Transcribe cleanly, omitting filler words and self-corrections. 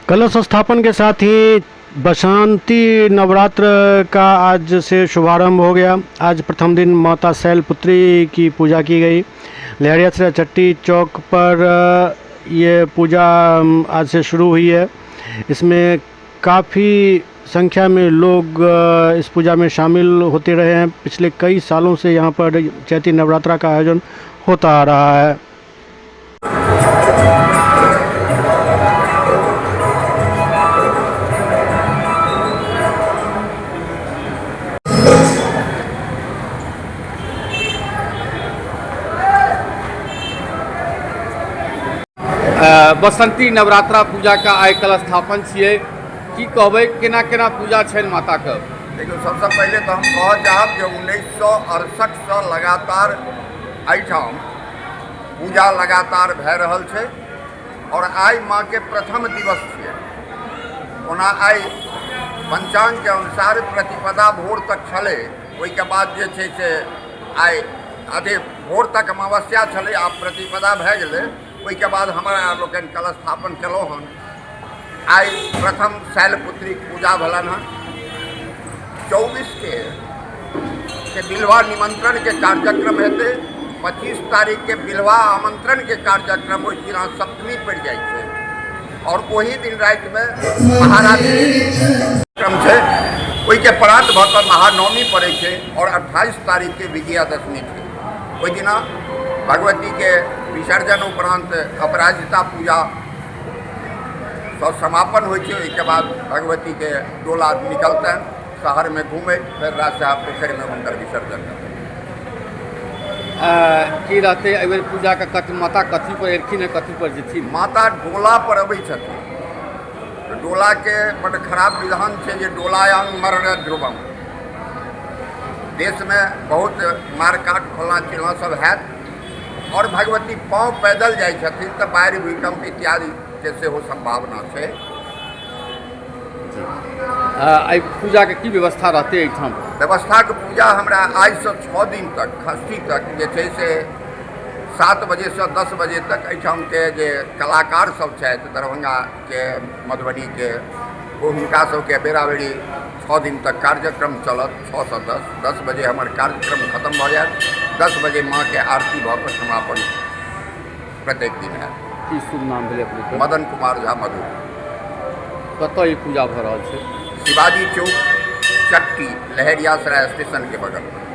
कलश स्थापन के साथ ही बसंती नवरात्र का आज से शुभारंभ हो गया। आज प्रथम दिन माता शैलपुत्री की पूजा की गई। लहरियासराय चट्टी चौक पर ये पूजा आज से शुरू हुई है। इसमें काफ़ी संख्या में लोग इस पूजा में शामिल होते रहे हैं। पिछले कई सालों से यहाँ पर चैती नवरात्रा का आयोजन होता आ रहा है। बसंती नवरात्रा पूजा का आइ कलश स्थापन छियै। की कहबै केना केना पूजा छनि माता के? देखियो, सबसे पहले तो हम कह चाहब कि 1968 से लगातार एहिठाम पूजा लगातार भए रहल छै और आइ माँ के प्रथम दिवस छियै। ओना आइ पंचांग के अनुसार प्रतिपदा भोर तक छलै, ओहिके बाद जे छै से आइ आधे भोर तक अमावस्या छलै, आब प्रतिपदा भए गेलै। ओहिके बाद हमरा लोकनि कलश स्थापन केलहुँ हन। आइ प्रथम शैलपुत्री पूजा भेलनि हन। 24 के बिलवा निमंत्रण के कार्यक्रम हेतै। 25 तारीख के बिलवा आमंत्रण के कार्यक्रम ओहि दिना सप्तमी पड़ि जाइ छै और वही दिन राति में महारात्रि कार्यक्रम छै। ओहिके प्रात भऽ कऽ महानवमी पड़ै छै और 28 तारीख के विजयादशमी छै। ओहि दिना भगवती के विसर्जन उपरांत अपराजिता पूजा सब समापन होइ छै। ओहिके बाद भगवती के डोला निकलतनि शहर में घूमैत, फेर राजशाह पोखरि में हुनकर विसर्जन हेतनि। की रहतै एहि बेर पूजा के कथी माता कथी पर एलखिन, कथी पर जेथिन? माता डोला पर अबै छथिन। डोला के बड़ खराब विधान छै जे डोलायां मरण ध्रुवम। देश में बहुत मारकाट खोलना चिलना सब हैत और भगवती पाँव पैदल जाइ छथिन तऽ बाढ़ि भूकंप इत्यादि के सेहो संभावना छै। एहि पूजा के की व्यवस्था रहतै एहिठाम? व्यवस्था के पूजा हमरा आज से 6 दिन तक षष्ठी तक जे छै से 7 बजे से 10 बजे तक एहिठाम के जे कलाकार सब छथि दरभंगा के, मधुबनी के, हुनका सबके बेरा बेरी 6 दिन तक कार्यक्रम चलत। 6 से 10 बजे हमर कार्यक्रम खत्म भऽ जायत। 10 बजे माँ के आरती भऽ कऽ समापन प्रत्येक दिन हैत। की शुभ नाम भेलै अपने? मदन कुमार झा मधु। कतऽ ई पूजा भऽ रहल छै? शिवाजी चौक चट्टी, लहरियासराय स्टेशन के बगल में।